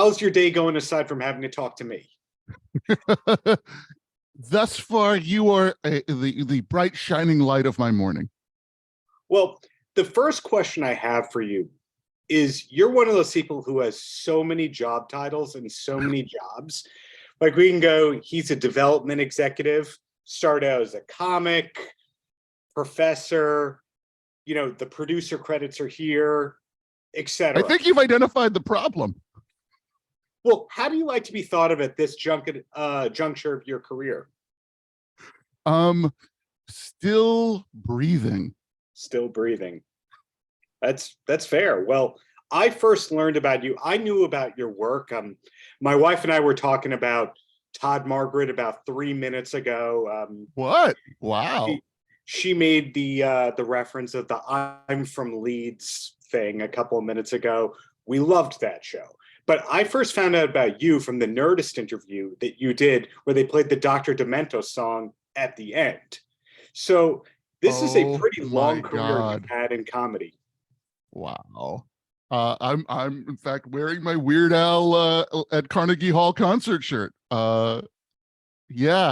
how's your day going aside from having to talk to me? Thus far, you are the bright shining light of my morning. Well, the first question I have for you is you're one of those people who has so many job titles and so many jobs. Like we can go, he's a development executive, started out as a comic, professor, the producer credits are here, etc. I think you've identified the problem. Well, how do you like to be thought of at this juncture of your career? Still breathing. Still breathing. That's fair. Well, I first learned about you. I knew about your work. My wife and I were talking about Todd Margaret about 3 minutes ago. What? Wow. She made the reference of the I'm from Leeds thing a couple of minutes ago. We loved that show. But I first found out about you from the Nerdist interview that you did where they played the Dr. Demento song at the end. So this is a pretty long career you've had in comedy. Wow. I'm in fact wearing my Weird Al at Carnegie Hall concert shirt. Yeah,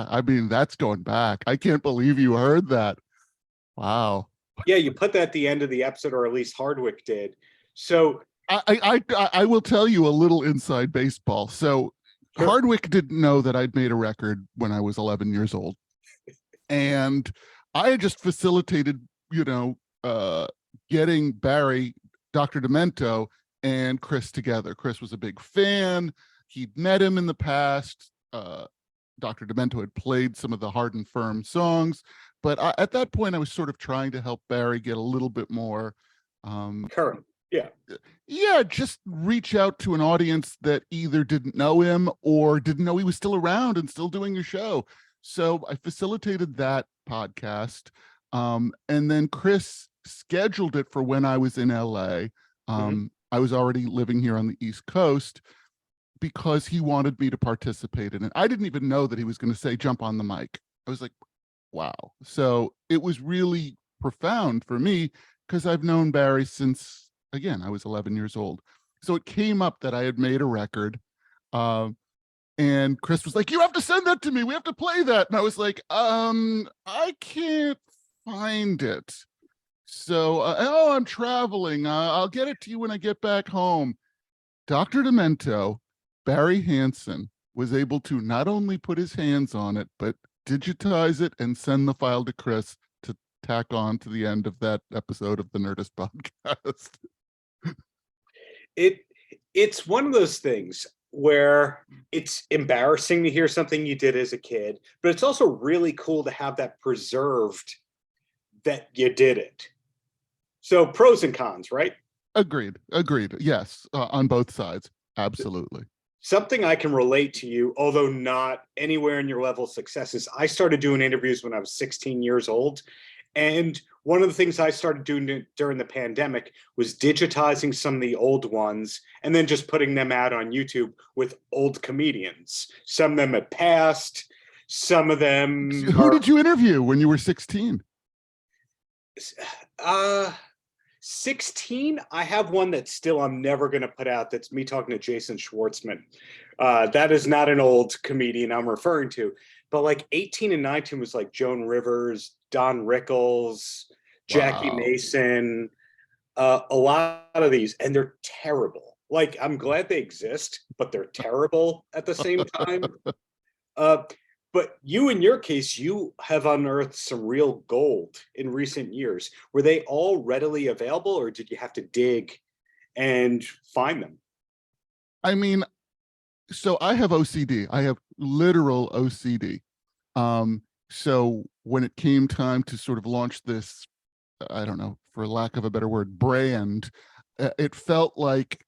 I mean, that's going back. I can't believe you heard that. Wow. Yeah, you put that at the end of the episode, or at least Hardwick did. So I will tell you a little inside baseball. So sure. Hardwick didn't know that I'd made a record when I was 11 years old. And I had just facilitated, getting Barry, Dr. Demento, and Chris together. Chris was a big fan. He'd met him in the past. Dr. Demento had played some of the Hard and Firm songs. But at that point, I was sort of trying to help Barry get a little bit more current. Yeah, just reach out to an audience that either didn't know him or didn't know he was still around and still doing a show. So I facilitated that podcast. And then Chris scheduled it for when I was in LA. I was already living here on the East Coast because he wanted me to participate in it. I didn't even know that he was going to say, jump on the mic. I was like, wow. So it was really profound for me because I've known Barry since, again, I was 11 years old. So it came up that I had made a record. And Chris was like, you have to send that to me. We have to play that. And I was like, I can't find it. So, I'm traveling. I'll get it to you when I get back home. Dr. Demento, Barry Hansen, was able to not only put his hands on it, but digitize it and send the file to Chris to tack on to the end of that episode of the Nerdist podcast. It's one of those things where it's embarrassing to hear something you did as a kid, but it's also really cool to have that preserved that you did it. So pros and cons, right? Agreed. Yes, on both sides. Absolutely. Something I can relate to you, although not anywhere in your level of success, is I started doing interviews when I was 16 years old. And one of the things I started doing during the pandemic was digitizing some of the old ones and then just putting them out on YouTube with old comedians. Some of them had passed, some of them... Who did you interview when you were 16? 16, I have one that still I'm never going to put out. That's me talking to Jason Schwartzman. That is not an old comedian I'm referring to. But like 18 and 19 was like Joan Rivers, Don Rickles, Jackie Mason, a lot of these, and they're terrible. Like, I'm glad they exist, but they're terrible at the same time. But you, in your case, you have unearthed some real gold in recent years. Were they all readily available, or did you have to dig and find them? I mean, so I have OCD. I have literal OCD. So when it came time to sort of launch this, I don't know, for lack of a better word, brand, it felt like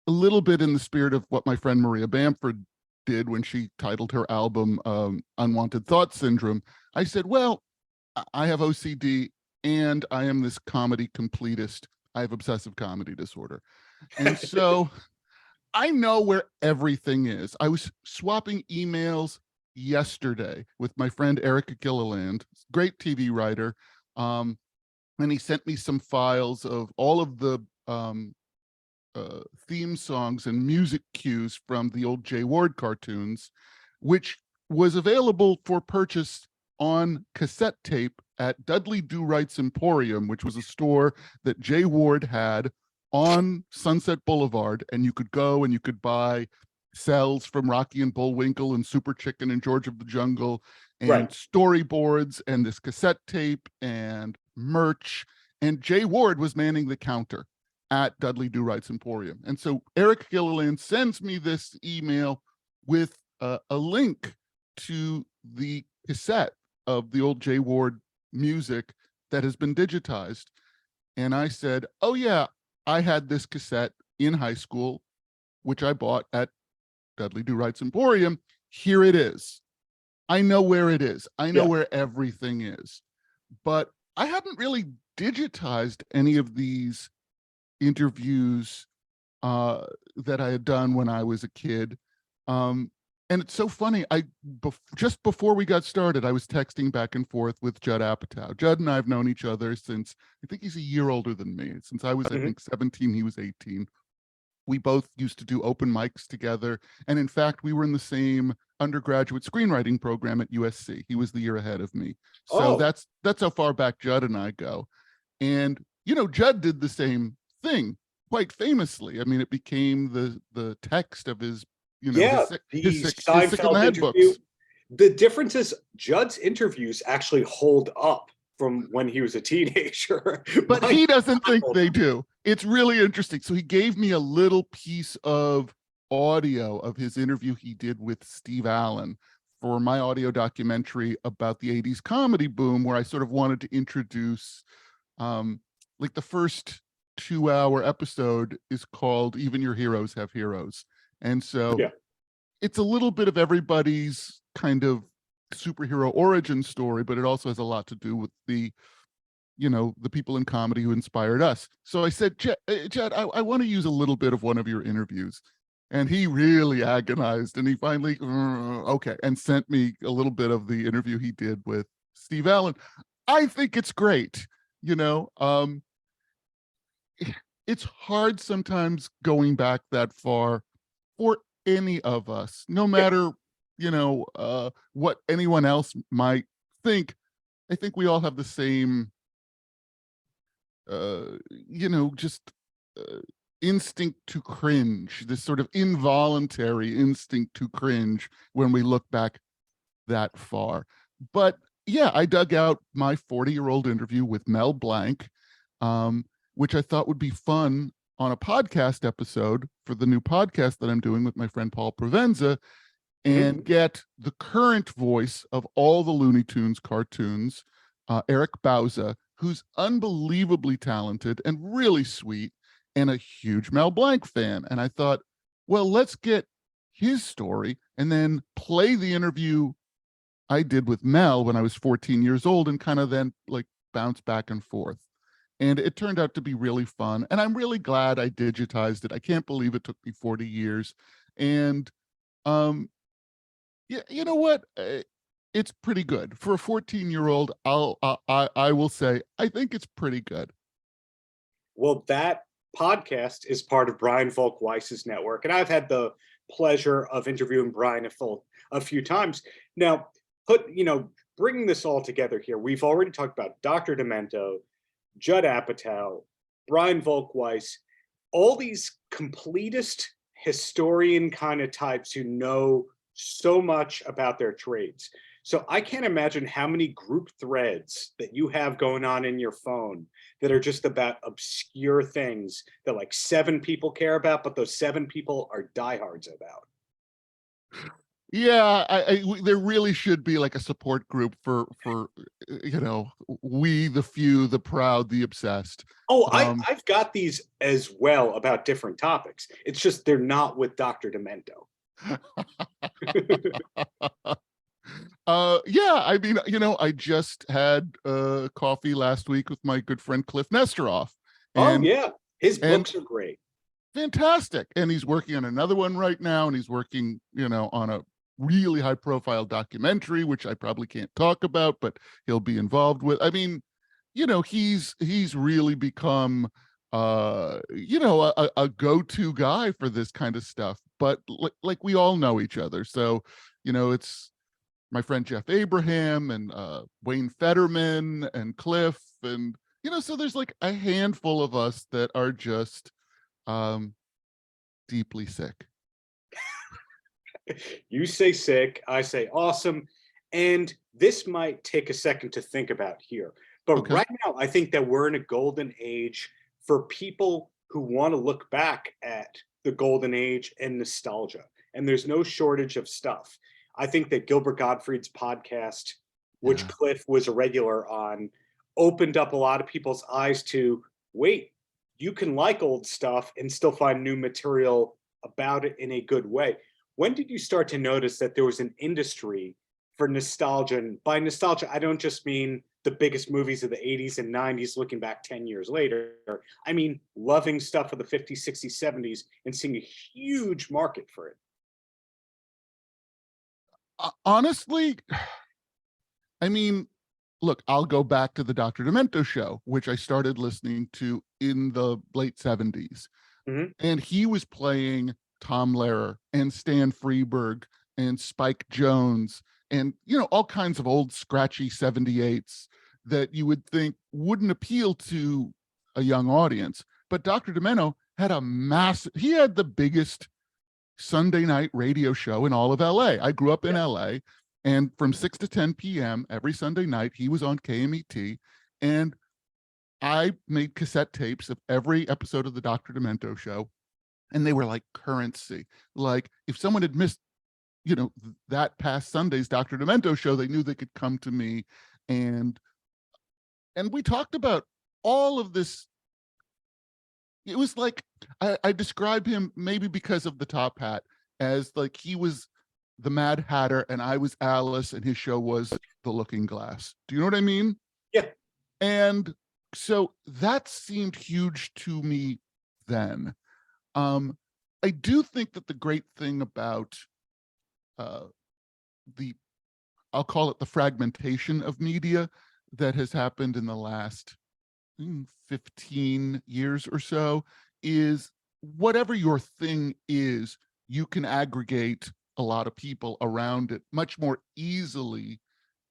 a little bit in the spirit of what my friend Maria Bamford did when she titled her album Unwanted Thought Syndrome. I said, well, I have OCD and I am this comedy completist. I have obsessive comedy disorder. And so I know where everything is. I was swapping emails yesterday with my friend Erica Gilliland, great TV writer. And he sent me some files of all of the theme songs and music cues from the old Jay Ward cartoons, which was available for purchase on cassette tape at Dudley Do Right's Emporium, which was a store that Jay Ward had on Sunset Boulevard. And you could go and you could buy cells from Rocky and Bullwinkle and Super Chicken and George of the Jungle and storyboards and this cassette tape and merch. And Jay Ward was manning the counter at Dudley Do Right's Emporium. And so Eric Gilliland sends me this email with a link to the cassette of the old Jay Ward music that has been digitized. And I said, oh yeah, I had this cassette in high school, which I bought at Dudley Do Right's Emporium. Here it is. I know where it is. I know where everything is. But I hadn't really digitized any of these interviews that I had done when I was a kid. And it's so funny. Just before we got started, I was texting back and forth with Judd Apatow. Judd and I have known each other since, I think he's a year older than me. Since I was, I think, 17, he was 18. We both used to do open mics together. And in fact, we were in the same undergraduate screenwriting program at USC. He was the year ahead of me. So that's how far back Judd and I go. And, you know, Judd did the same thing quite famously. I mean, it became the text of his, you know, his Seinfeld interview. The difference is Judd's interviews actually hold up from when he was a teenager. But he doesn't think they do. It's really interesting. So he gave me a little piece of audio of his interview he did with Steve Allen for my audio documentary about the 80s comedy boom, where I sort of wanted to introduce, like the first 2-hour episode is called Even Your Heroes Have Heroes. And so it's a little bit of everybody's kind of superhero origin story, but it also has a lot to do with the, you know, the people in comedy who inspired us. So I said, Judd, I want to use a little bit of one of your interviews. And he really agonized, and he finally, okay, and sent me a little bit of the interview he did with Steve Allen. I think it's great. You know, it's hard sometimes going back that far for any of us, no matter, you know, what anyone else might think. I think we all have the same, you know, just instinct to cringe, this sort of involuntary instinct to cringe when we look back that far. But yeah, I dug out my 40-year-old interview with Mel Blanc, which I thought would be fun on a podcast episode for the new podcast that I'm doing with my friend Paul Provenza, and get the current voice of all the Looney Tunes cartoons, Eric Bauza, who's unbelievably talented and really sweet and a huge Mel Blanc fan. And I thought, well, let's get his story and then play the interview I did with Mel when I was 14 years old and kind of then like bounce back and forth. And it turned out to be really fun. And I'm really glad I digitized it. I can't believe it took me 40 years. And yeah, you know what? It's pretty good. For a 14-year-old, I will say, I think it's pretty good. Well, that podcast is part of Brian Volk-Weiss's network. And I've had the pleasure of interviewing Brian a few times. Now, bringing this all together here, we've already talked about Dr. Demento, Judd Apatow, Brian Volk-Weiss, all these completist historian kind of types who know so much about their trades. So I can't imagine how many group threads that you have going on in your phone that are just about obscure things that like 7 people care about, but those 7 people are diehards about. Yeah, there really should be like a support group for you know, we, the few, the proud, the obsessed. Oh, I've got these as well about different topics. It's just they're not with Dr. Demento. Yeah, I mean, you know, I just had coffee last week with my good friend Cliff Nesteroff. Oh yeah, his books are great. Fantastic. And he's working on another one right now, and he's working, you know, on a really high profile documentary, which I probably can't talk about, but he'll be involved with. I mean, you know, he's really become a go-to guy for this kind of stuff. But like we all know each other, so it's my friend Jeff Abraham and Wayne Fetterman and Cliff, and so there's like a handful of us that are just deeply sick. You say sick, I say awesome. And this might take a second to think about here. But Okay. right now, I think that we're in a golden age for people who want to look back at the golden age and nostalgia. And there's no shortage of stuff. I think that Gilbert Gottfried's podcast, which Yeah. Cliff was a regular on, opened up a lot of people's eyes to, wait, you can like old stuff and still find new material about it in a good way. When did you start to notice that there was an industry for nostalgia? And by nostalgia, I don't just mean the biggest movies of the 80s and 90s looking back 10 years later. I mean, loving stuff of the 50s, 60s, 70s and seeing a huge market for it. Honestly, I mean, look, I'll go back to the Dr. Demento show, which I started listening to in the late 70s. Mhm. And he was playing Tom Lehrer and Stan Freberg and Spike Jones and, all kinds of old scratchy 78s that you would think wouldn't appeal to a young audience. But Dr. Demento had he had the biggest Sunday night radio show in all of LA. I grew up in LA, and from 6 to 10 p.m. every Sunday night, he was on KMET, and I made cassette tapes of every episode of the Dr. Demento show, and they were like currency. Like if someone had missed, that past Sunday's Dr. Demento show, they knew they could come to me, and we talked about all of this. It was like I describe him, maybe because of the top hat, as like he was the Mad Hatter and I was Alice, and his show was The Looking Glass. Do you know what I mean? Yeah. And so that seemed huge to me then. I do think that the great thing about I'll call it the fragmentation of media that has happened in the last 15 years or so is whatever your thing is, you can aggregate a lot of people around it much more easily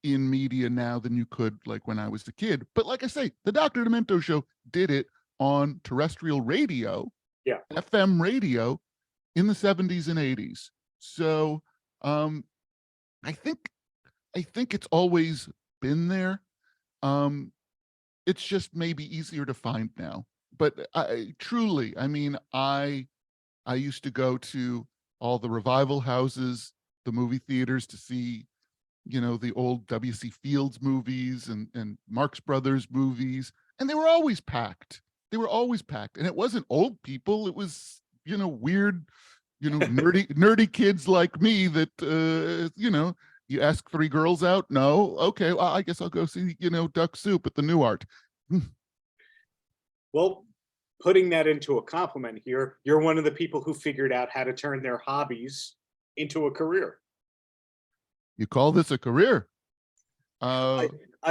in media now than you could like when I was a kid. But like I say, the Dr. Demento show did it on terrestrial radio, FM radio in the 70s and 80s. So I think it's always been there. It's just maybe easier to find now. But I used to go to all the revival houses, the movie theaters, to see, the old W.C. Fields movies and Marx Brothers movies, and they were always packed. And it wasn't old people. It was, weird, nerdy kids like me that, you ask 3 girls out. No. Okay. Well, I guess I'll go see, Duck Soup at the New Art. Well, putting that into a compliment here, you're one of the people who figured out how to turn their hobbies into a career. You call this a career? I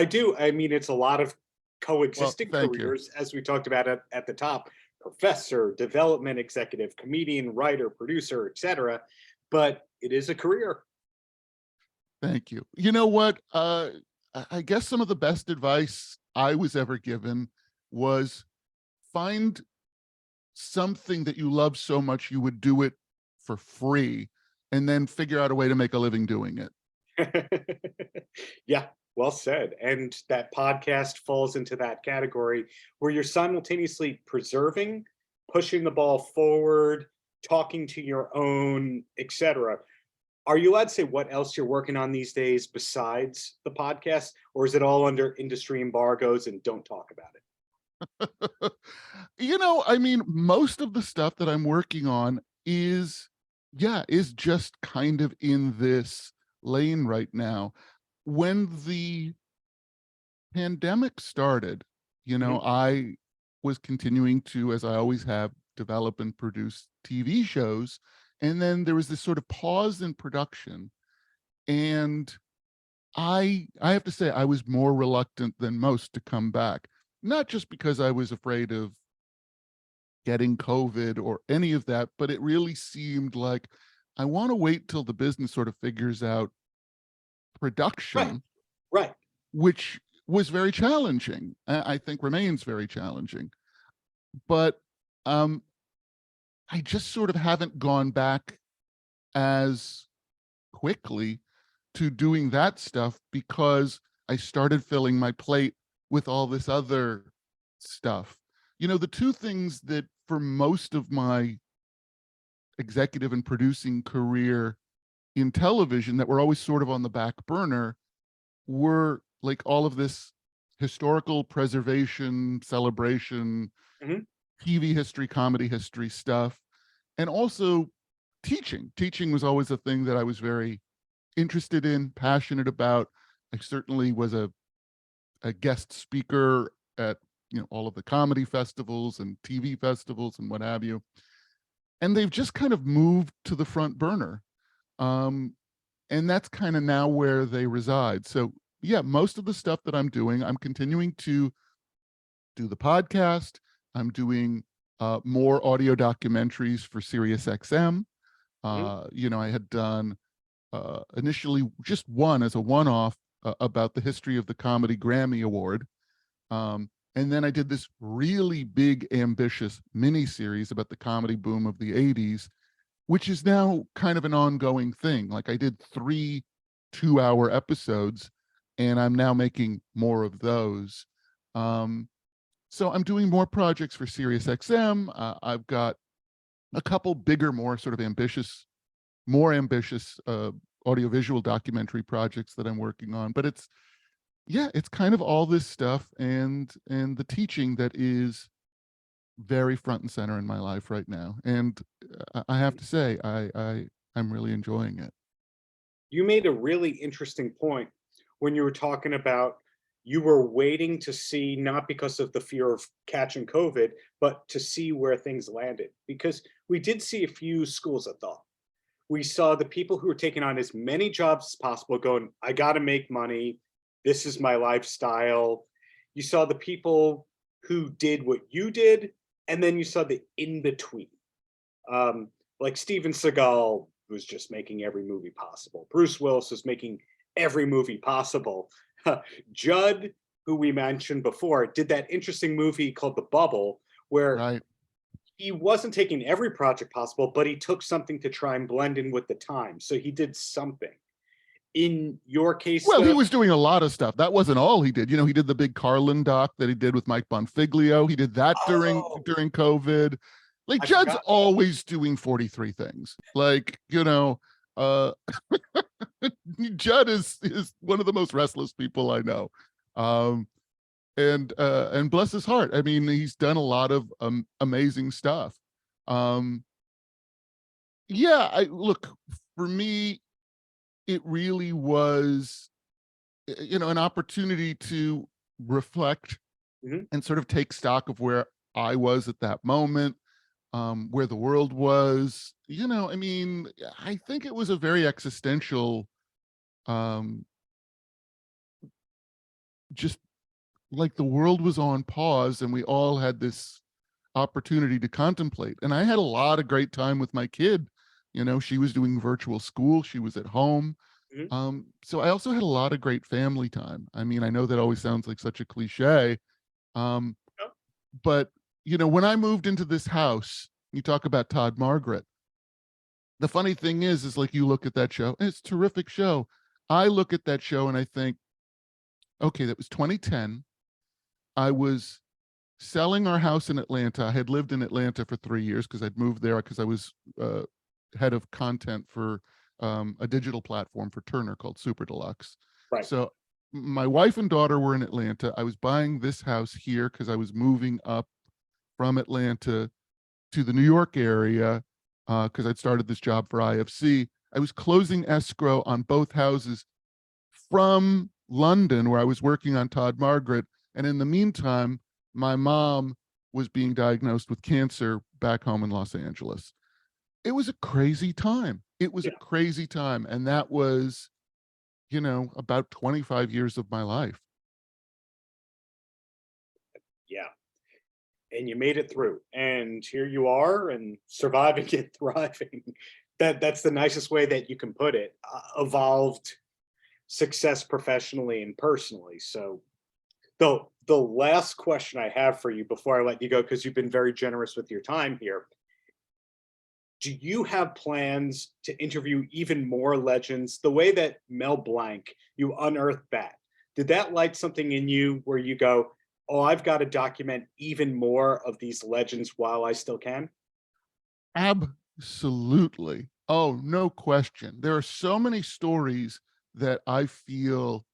do. I mean, it's a lot of coexisting careers, as we talked about at the top: professor, development executive, comedian, writer, producer, etc. But it is a career. Thank you. You know what? I guess some of the best advice I was ever given was find something that you love so much you would do it for free, and then figure out a way to make a living doing it. Yeah, well said. And that podcast falls into that category where you're simultaneously preserving, pushing the ball forward, talking to your own, etc. Are you allowed to say what else you're working on these days besides the podcast, or is it all under industry embargoes and don't talk about it? Most of the stuff that I'm working on is just kind of in this lane right now. When the pandemic started, I was continuing to, as I always have, develop and produce TV shows. And then there was this sort of pause in production. And I have to say, I was more reluctant than most to come back, not just because I was afraid of getting COVID or any of that, but it really seemed like I want to wait till the business sort of figures out production, Right. which was very challenging. I think remains very challenging. But I just sort of haven't gone back as quickly to doing that stuff because I started filling my plate with all this other stuff. You know, the two things that for most of my executive and producing career in television that were always sort of on the back burner were like all of this historical preservation, celebration, Mhm. TV history, comedy history stuff, and also teaching. Teaching was always a thing that I was very interested in, passionate about. I certainly was a guest speaker at, you know, all of the comedy festivals and TV festivals and what have you. And they've just kind of moved to the front burner. And that's kind of now where they reside. So yeah, most of the stuff that I'm doing, I'm continuing to do the podcast. I'm doing more audio documentaries for SiriusXM. Mhm. You know, I had done initially just one as a one-off about the history of the Comedy Grammy Award. And then I did this really big, ambitious mini series about the comedy boom of the 80s, which is now kind of an ongoing thing. Like I did 3 2-hour episodes, and I'm now making more of those. So I'm doing more projects for SiriusXM. I've got a couple bigger, more sort of ambitious, more ambitious audiovisual documentary projects that I'm working on. But it's, yeah, it's kind of all this stuff and the teaching that is very front and center in my life right now. And I have to say, I'm really enjoying it. You made a really interesting point when you were talking about you were waiting to see, not because of the fear of catching COVID, but to see where things landed. Because we did see a few schools of thought. We saw the people who were taking on as many jobs as possible going, I got to make money. This is my lifestyle. You saw the people who did what you did, and then you saw the in between. Like Steven Seagal was just making every movie possible. Bruce Willis was making every movie possible. Judd, who we mentioned before, did that interesting movie called The Bubble, where Right. he wasn't taking every project possible, but he took something to try and blend in with the time. So he did something. In your case, Well, he though, was doing a lot of stuff. That wasn't all he did. You know, he did the big Carlin doc that he did with Mike Bonfiglio. He did that oh, during COVID. Like I Judd's forgot. always doing 43 things. Like, you know, uh Judd is one of the most restless people I know. Um and bless his heart. I mean, he's done a lot of amazing stuff. Um yeah, I look, for me, it really was, you know, an opportunity to reflect Mhm. and sort of take stock of where I was at that moment, where the world was. You know, I mean, I think it was a very existential, um, just like the world was on pause and we all had this opportunity to contemplate. And I had a lot of great time with my kid. You know, she was doing virtual school, she was at home. Mhm. So I also had a lot of great family time. I mean, I know that always sounds like such a cliche, um, Oh, but you know, when I moved into this house, you talk about Todd Margaret. The funny thing is like you look at that show, and it's a terrific show. I look at that show and I think, okay, that was 2010. I was selling our house in Atlanta. I had lived in Atlanta for 3 years because I'd moved there because I was uh, head of content for a digital platform for Turner called Super Deluxe. right. So my wife and daughter were in Atlanta. I was buying this house here because I was moving up from Atlanta to the New York area because I'd started this job for IFC. I was closing escrow on both houses from London, where I was working on Todd Margaret. And in the meantime, my mom was being diagnosed with cancer back home in Los Angeles. It was a crazy time. It was a Yeah. crazy time. And that was, you know, about 25 years of my life. Yeah. and you made it through, and here you are, and surviving and thriving. That's the nicest way that you can put it. Evolved success professionally and personally. So the last question I have for you before I let you go, because you've been very generous with your time here, do you have plans to interview even more legends the way that Mel Blanc, you unearthed that? Did that light something in you where you go, oh, I've got to document even more of these legends while I still can? Absolutely. Oh, no question. There are so many stories that I feel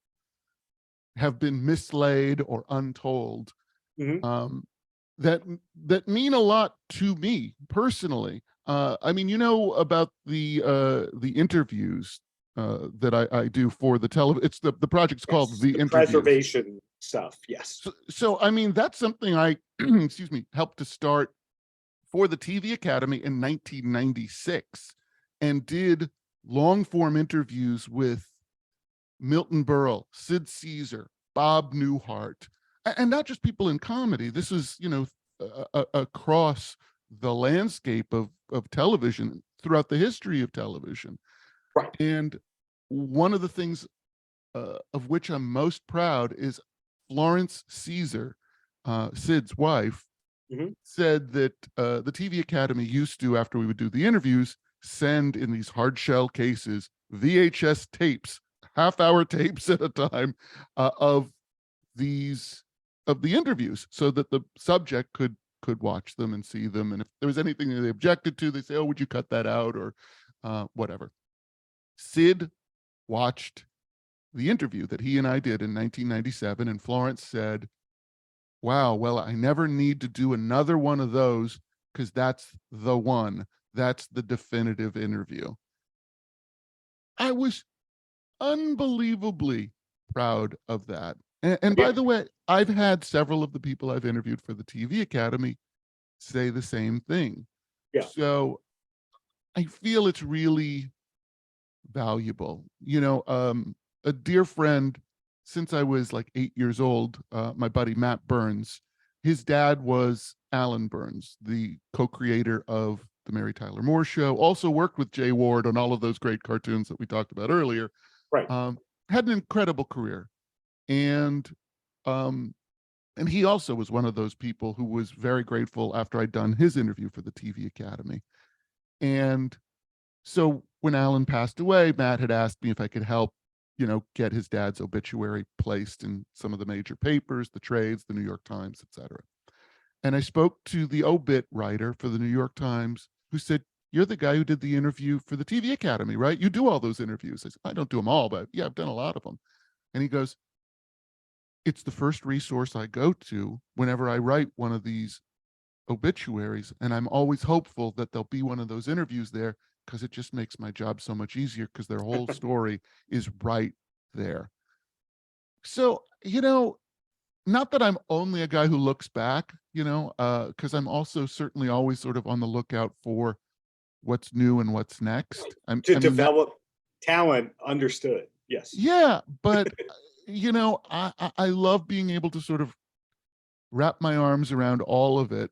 have been mislaid or untold, Mhm. um, that mean a lot to me personally. I mean, you know about the interviews that I do for the television. It's the project's called Yes, The the Interviews. preservation stuff. Yes. So I mean, that's something I excuse me, helped to start for the TV Academy in 1996, and did long form interviews with Milton Berle, Sid Caesar, Bob Newhart, and not just people in comedy. This is, you know, across the landscape of television throughout the history of television. Right. And one of the things of which I'm most proud is Florence Caesar, Sid's wife, Mhm. said that the TV Academy used to, after we would do the interviews, send in these hard shell cases VHS tapes, half-hour tapes at a time, of these of the interviews, so that the subject could watch them and see them. And if there was anything that they objected to, they say, "Oh, would you cut that out?" or whatever. Sid watched the interview that he and I did in 1997, and Florence said, wow, well, I never need to do another one of those, because that's the one. That's the definitive interview. I was unbelievably proud of that. And by Yeah. the way, I've had several of the people I've interviewed for the TV Academy say the same thing. Yeah. So I feel it's really valuable. You know, a dear friend since I was like 8 years old, my buddy Matt Burns, his dad was Alan Burns, the co-creator of the Mary Tyler Moore Show, also worked with Jay Ward on all of those great cartoons that we talked about earlier. Right. Had an incredible career. And um, and he also was one of those people who was very grateful after I'd done his interview for the TV Academy. And so when Alan passed away, Matt had asked me if I could help, you know, get his dad's obituary placed in some of the major papers, the trades, the New York Times, etc. And I spoke to the obit writer for the New York Times, who said, "You're the guy who did the interview for the TV Academy, right? You do all those interviews." I said, "I don't do them all, but yeah, I've done a lot of them." And he goes, "It's the first resource I go to whenever I write one of these obituaries, and I'm always hopeful that there'll be one of those interviews there, because it just makes my job so much easier, because their whole story is right there." So, you know, not that I'm only a guy who looks back, you know, because I'm also certainly always sort of on the lookout for what's new and what's next. To I mean, that, develop talent, understood. Yes. yeah, but you know, I love being able to sort of wrap my arms around all of it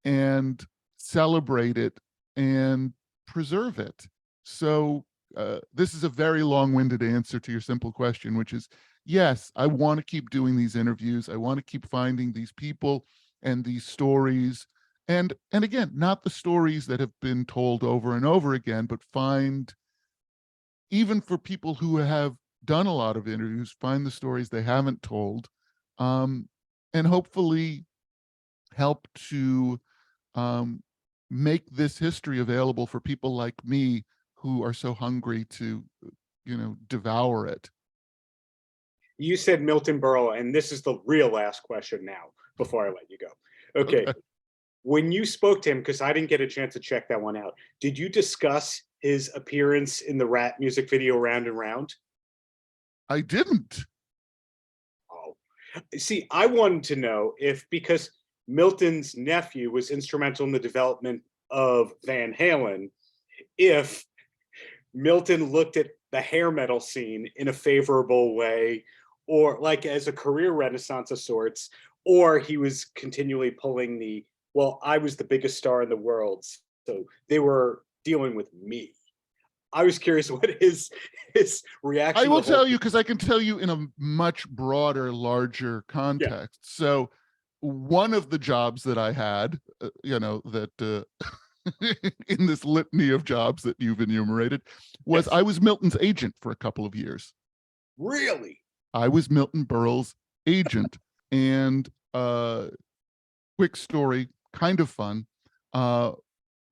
and celebrate it and preserve it. So this is a very long-winded answer to your simple question, which is yes, I want to keep doing these interviews. I want to keep finding these people and these stories. And again, not the stories that have been told over and over again, but find, even for people who have done a lot of interviews, find the stories they haven't told, um, and hopefully help to um, make this history available for people like me who are so hungry to, you know, devour it. You said Milton Berle, and this is the real last question now before I let you go. Okay. Okay. When you spoke to him, because I didn't get a chance to check that one out, did you discuss his appearance in the Rat music video Round and Round? I didn't. Oh, see, I wanted to know if, because Milton's nephew was instrumental in the development of Van Halen, if Milton looked at the hair metal scene in a favorable way, or like as a career renaissance of sorts, or he was continually pulling the, well, I was the biggest star in the world, so they were dealing with me. I was curious what his reaction. I will tell you, because I can tell you in a much broader, larger context. Yeah. So one of the jobs that I had, that in this litany of jobs that you've enumerated, was I was Milton's agent for a couple of years. Really? I was Milton Berle's agent. And quick story, kind of fun.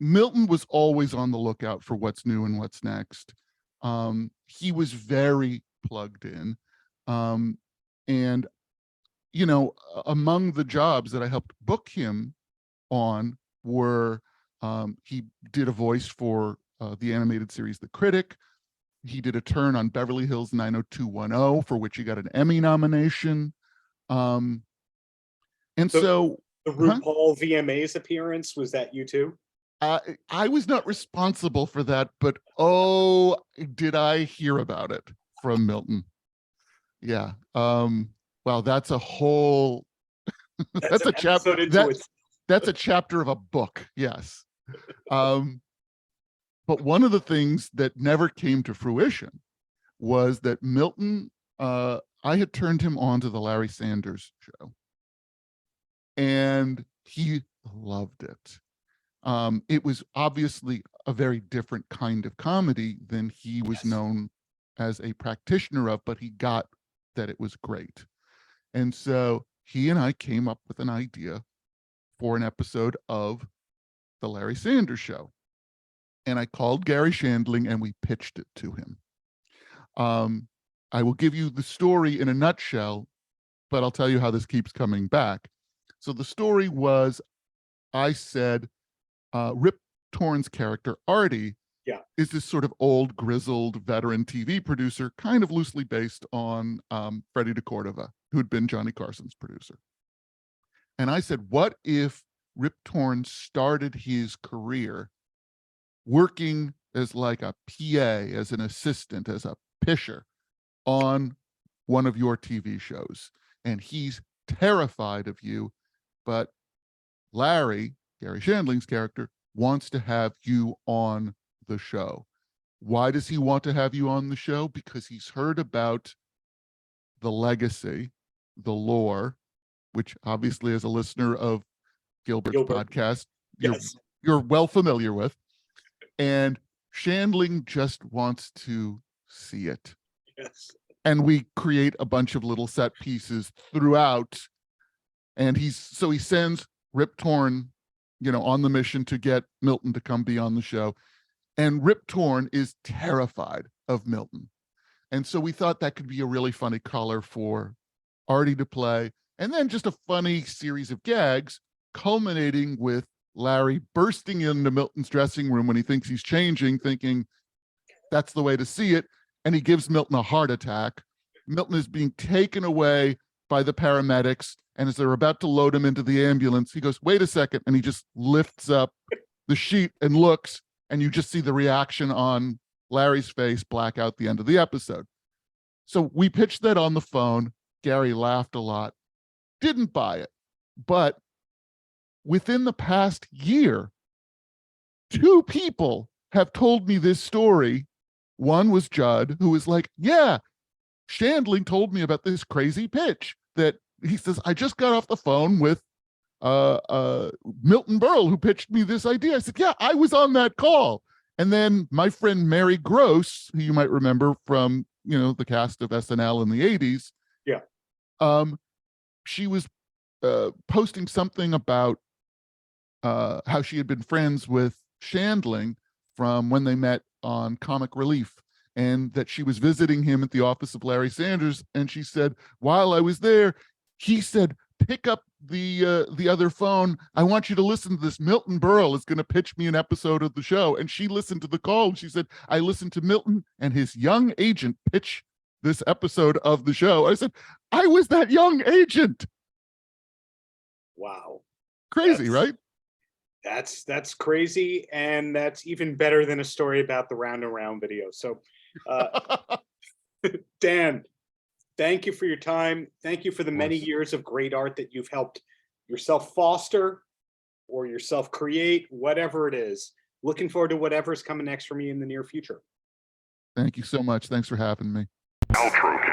Milton was always on the lookout for what's new and what's next. He was very plugged in. And, among the jobs that I helped book him on were, he did a voice for the animated series The Critic. He did a turn on Beverly Hills 90210, for which he got an Emmy nomination. And so the RuPaul VMAs appearance, was that you too? I was not responsible for that, but did I hear about it from Milton? Yeah. Wow, that's a whole that's a chapter. That's a chapter of a book. Yes. But one of the things that never came to fruition was that Milton, I had turned him on to the Larry Sanders Show, and he loved it. It was obviously a very different kind of comedy than he was known as a practitioner of, but he got that it was great. And so he and I came up with an idea for an episode of the Larry Sanders Show. And I called Garry Shandling and we pitched it to him. I will give you the story in a nutshell, but I'll tell you how this keeps coming back. So the story was, I said, Rip Torn's character, Artie, is this sort of old, grizzled veteran TV producer, kind of loosely based on Freddie DeCordova, who had been Johnny Carson's producer. And I said, what if Rip Torn started his career working as like a PA, as an assistant, as a pisher on one of your TV shows? And he's terrified of you, but Larry, Garry Shandling's character, wants to have you on the show. Why does he want to have you on the show? Because he's heard about the legacy, the lore, which obviously as a listener of Gilbert's podcast, you're well familiar with. And Shandling just wants to see it. Yes. And we create a bunch of little set pieces throughout. And he sends Rip Torn, on the mission to get Milton to come be on the show. And Rip Torn is terrified of Milton. And so we thought that could be a really funny color for Artie to play. And then just a funny series of gags, culminating with Larry bursting into Milton's dressing room when he thinks he's changing, thinking that's the way to see it. And he gives Milton a heart attack. Milton is being taken away by the paramedics. And as they're about to load him into the ambulance, he goes, wait a second. And he just lifts up the sheet and looks, and you just see the reaction on Larry's face black out the end of the episode. So we pitched that on the phone. Garry laughed a lot, didn't buy it. But within the past year, 2 people have told me this story. One was Judd, who was like, yeah, Shandling told me about this crazy pitch that he says, I just got off the phone with Milton Berle, who pitched me this idea. I said, yeah, I was on that call. And then my friend Mary Gross, who you might remember from, the cast of SNL in the 80s. Yeah. She was posting something about how she had been friends with Shandling from when they met on Comic Relief, and that she was visiting him at the office of Larry Sanders. And she said, while I was there, he said, pick up the other phone. I want you to listen to this. Milton Berle is going to pitch me an episode of the show. And she listened to the call and she said, I listened to Milton and his young agent pitch this episode of the show. I said, I was that young agent. Wow. Crazy, right? That's crazy. And that's even better than a story about the Round and Round video. So, Dan, thank you for your time. Thank you for the many years of great art that you've helped yourself foster or yourself create, whatever it is. Looking forward to whatever's coming next for me in the near future. Thank you so much. Thanks for having me. Paltrocast.